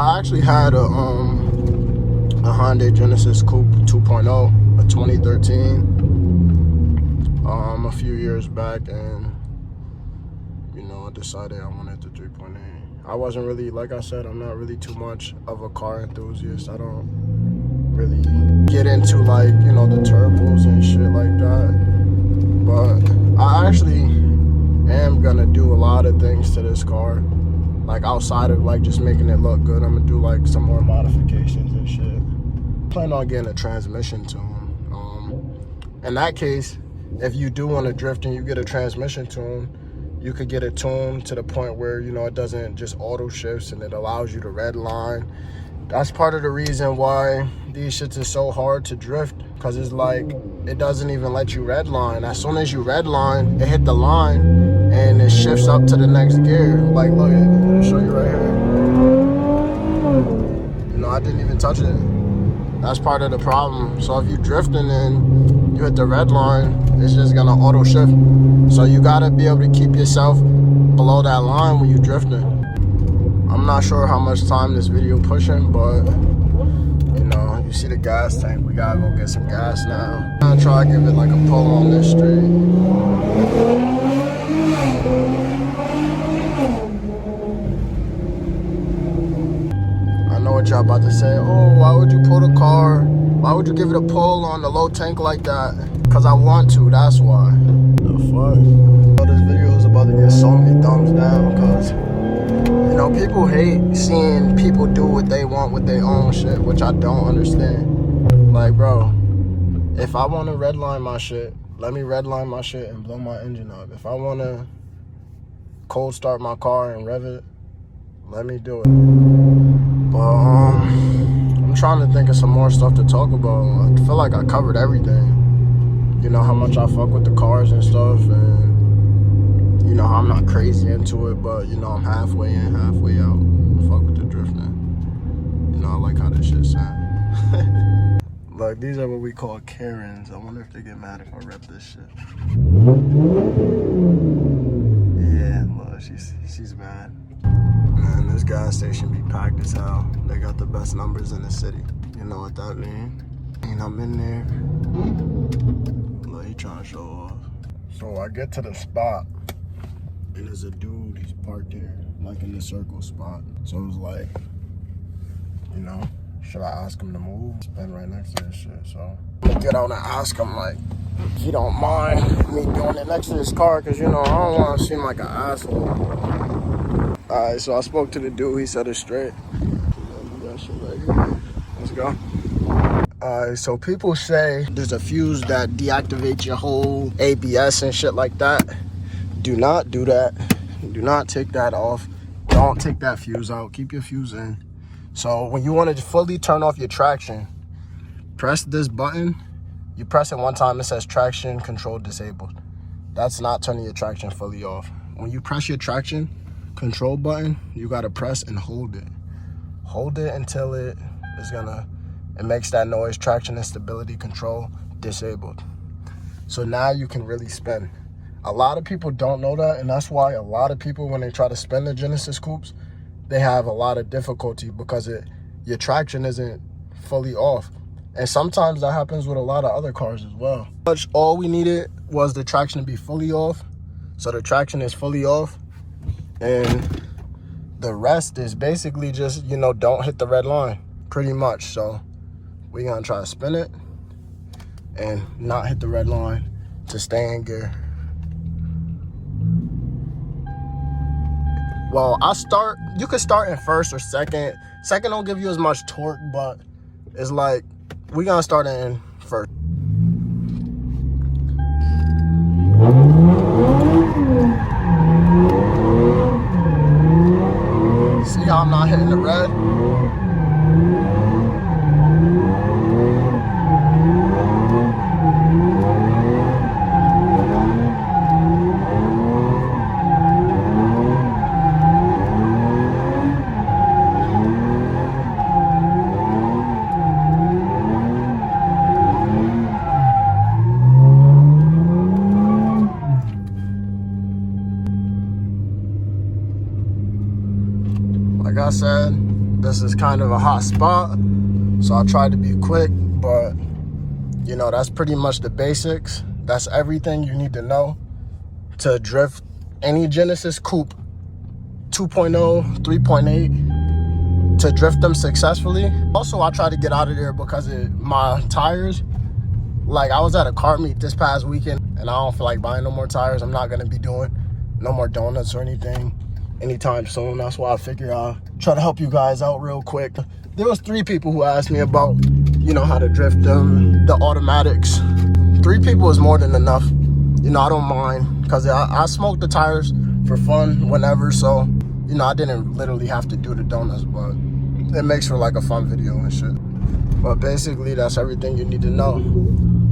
I actually had a Hyundai Genesis Coupe 2.0, a 2013, a few years back, and you know, I decided I wanted the 3.8. I wasn't really, like I said, I'm not really too much of a car enthusiast. I don't really get into, like, you know, the turbos and shit like that. But I actually am gonna do a lot of things to this car, like outside of like just making it look good. I'm gonna do like some more modifications and shit. Plan on getting a transmission tune. In that case, if you do want to drift and you get a transmission tune, you could get it tuned to the point where, you know, it doesn't just auto shifts and it allows you to red line. That's part of the reason why these shits is so hard to drift, because it's like it doesn't even let you red line. As soon as you red line, it hit the line and it shifts up to the next gear. Like, look, I'll show you right here. You know, I didn't even touch it. That's part of the problem. So if you're drifting and you hit the red line, it's just gonna auto shift. So you gotta be able to keep yourself below that line when you're drifting. I'm not sure how much time this video pushing, but you know, you see the gas tank. We gotta go get some gas now. I'm gonna try to give it like a pull on this street. I know what y'all about to say. Oh, why would you pull the car? Why would you give it a pull on the low tank like that? Because I want to, that's why. The fuck? This video is about to get so many thumbs down, because you know, people hate seeing people do what they want with their own shit, which I don't understand. Like, bro, if I want to redline my shit, let me redline my shit and blow my engine up. If I want to cold start my car and rev it, let me do it. But I'm trying to think of some more stuff to talk about. I feel like I covered everything. You know, how much I fuck with the cars and stuff, and you know, I'm not crazy into it, but you know, I'm halfway in, halfway out. Fuck with the drifting. You know, I like how this shit sound. Like, these are what we call Karens. I wonder if they get mad if I rep this shit. Yeah, look, she's mad. Man, this gas station be packed as hell. They got the best numbers in the city. You know what that means? And I'm in there. Look, he trying to show off. So I get to the spot, and there's a dude, he's parked there, like in the circle spot. So it was like, you know, should I ask him to move? It's been right next to this shit, so I'm gonna get out and ask him, like, if he don't mind me doing it next to his car, because, you know, I don't want to seem like an asshole. Alright, so I spoke to the dude, he said it's straight. Let's go. Alright, so people say there's a fuse that deactivates your whole ABS and shit like that. Do not do that. Do not take that off. Don't take that fuse out. Keep your fuse in. So when you want to fully turn off your traction, press this button. You press it one time, it says traction control disabled. That's not turning your traction fully off. When you press your traction control button, you got to press and hold it. Hold it until it makes that noise, traction and stability control disabled. So now you can really spin. A lot of people don't know that, and that's why a lot of people, when they try to spin the Genesis coupes, they have a lot of difficulty because your traction isn't fully off. And sometimes that happens with a lot of other cars as well. All we needed was the traction to be fully off. So the traction is fully off, and the rest is basically just, you know, don't hit the red line, pretty much. So we're gonna try to spin it and not hit the red line to stay in gear. Well, you could start in first or second. Second don't give you as much torque, but it's like, we're gonna start in first. See how I'm not hitting the red? Like I said, this is kind of a hot spot, so I'll try to be quick, but you know, that's pretty much the basics. That's everything you need to know to drift any Genesis coupe 2.0, 3.8, to drift them successfully. Also, I try to get out of there because of my tires. Like, I was at a car meet this past weekend, and I don't feel like buying no more tires. I'm not gonna be doing no more donuts or anything anytime soon. That's why I figure I'll try to help you guys out real quick. There was 3 people who asked me about, you know, how to drift them, the automatics. 3 people is more than enough. You know, I don't mind, because I smoke the tires for fun whenever, so, you know, I didn't literally have to do the donuts, but it makes for like a fun video and shit. But basically, that's everything you need to know.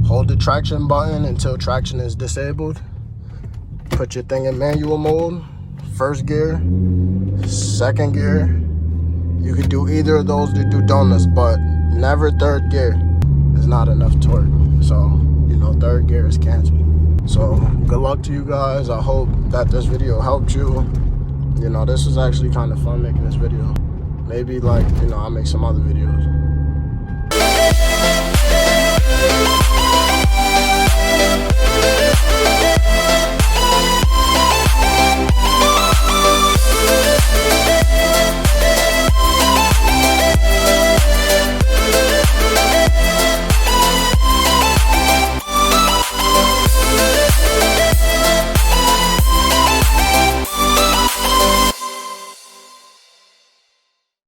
Hold the traction button until traction is disabled. Put your thing in manual mode, first gear, second gear. You could do either of those to do donuts, but never third gear. Is not enough torque. So, you know, third gear is canceled. So, good luck to you guys. I hope that this video helped you. You know, this is actually kind of fun making this video. Maybe, like, you know, I'll make some other videos.